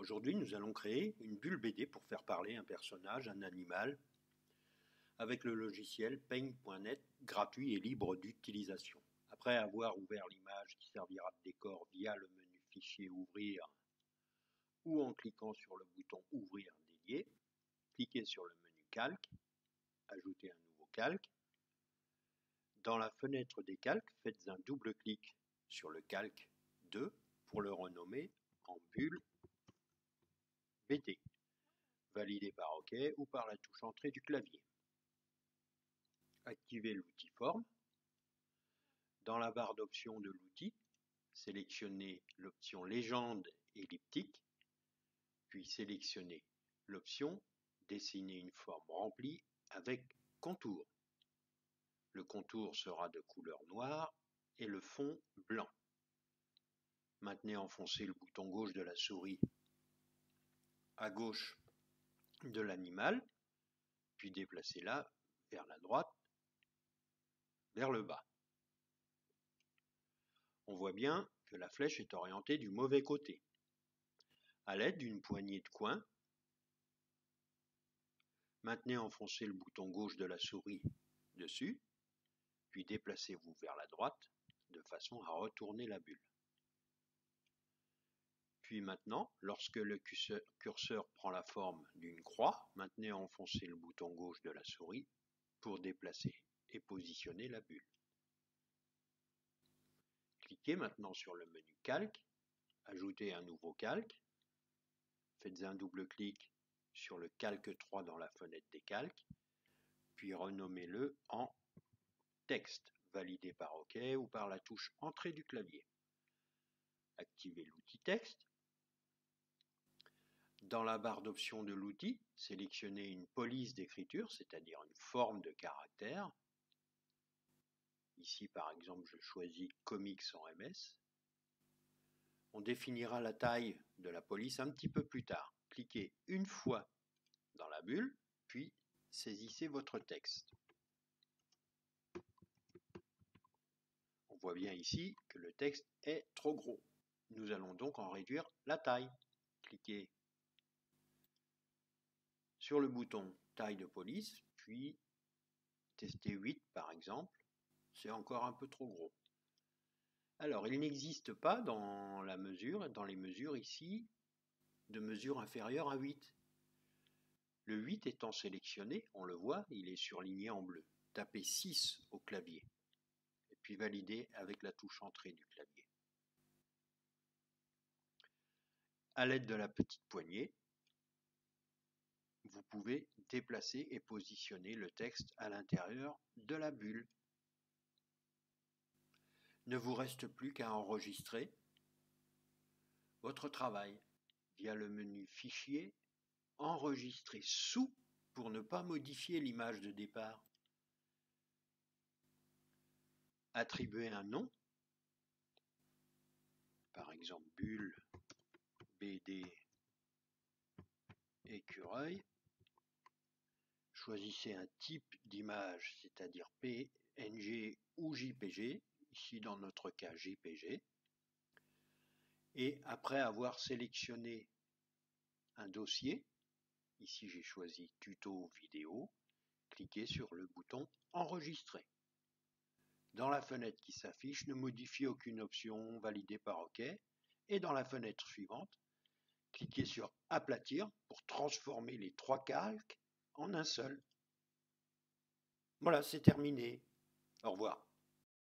Aujourd'hui, nous allons créer une bulle BD pour faire parler un personnage, un animal, avec le logiciel Paint.net, gratuit et libre d'utilisation. Après avoir ouvert l'image qui servira de décor via le menu Fichier Ouvrir ou en cliquant sur le bouton Ouvrir dédié, cliquez sur le menu Calque, ajoutez un nouveau calque. Dans la fenêtre des calques, faites un double clic sur le calque 2 pour le renommer en bulle BD. Validez par OK ou par la touche Entrée du clavier. Activez l'outil Forme. Dans la barre d'options de l'outil, sélectionnez l'option Légende elliptique, puis sélectionnez l'option Dessiner une forme remplie avec contour. Le contour sera de couleur noire et le fond blanc. Maintenez enfoncé le bouton gauche de la souris à gauche de l'animal, puis déplacez-la vers la droite, vers le bas. On voit bien que la flèche est orientée du mauvais côté. À l'aide d'une poignée de coin, maintenez enfoncé le bouton gauche de la souris dessus, puis déplacez-vous vers la droite de façon à retourner la bulle. Puis maintenant, lorsque le curseur prend la forme d'une croix, maintenez enfoncé le bouton gauche de la souris pour déplacer et positionner la bulle. Cliquez maintenant sur le menu Calque, ajoutez un nouveau calque, faites un double clic sur le calque 3 dans la fenêtre des calques, puis renommez-le en texte, validé par OK ou par la touche Entrée du clavier. Activez l'outil texte. Dans la barre d'options de l'outil, sélectionnez une police d'écriture, c'est-à-dire une forme de caractère. Ici, par exemple, je choisis Comics en MS. On définira la taille de la police un petit peu plus tard. Cliquez une fois dans la bulle, puis saisissez votre texte. On voit bien ici que le texte est trop gros. Nous allons donc en réduire la taille. Cliquez sur le bouton taille de police, puis testez 8 par exemple. C'est encore un peu trop gros. Alors, il n'existe pas dans les mesures ici, de mesure inférieure à 8. Le 8 étant sélectionné, on le voit, il est surligné en bleu. Tapez 6 au clavier, et puis validez avec la touche Entrée du clavier. À l'aide de la petite poignée, vous pouvez déplacer et positionner le texte à l'intérieur de la bulle. Ne vous reste plus qu'à enregistrer votre travail via le menu Fichier, Enregistrer sous pour ne pas modifier l'image de départ. Attribuer un nom, par exemple bulle BD écureuil. Choisissez un type d'image, c'est-à-dire PNG ou JPG, ici dans notre cas JPG. Et après avoir sélectionné un dossier, ici j'ai choisi tuto vidéo, cliquez sur le bouton enregistrer. Dans la fenêtre qui s'affiche, ne modifiez aucune option, validez par OK. Et dans la fenêtre suivante, cliquez sur aplatir pour transformer les 3 calques en un seul. Voilà, c'est terminé. Au revoir.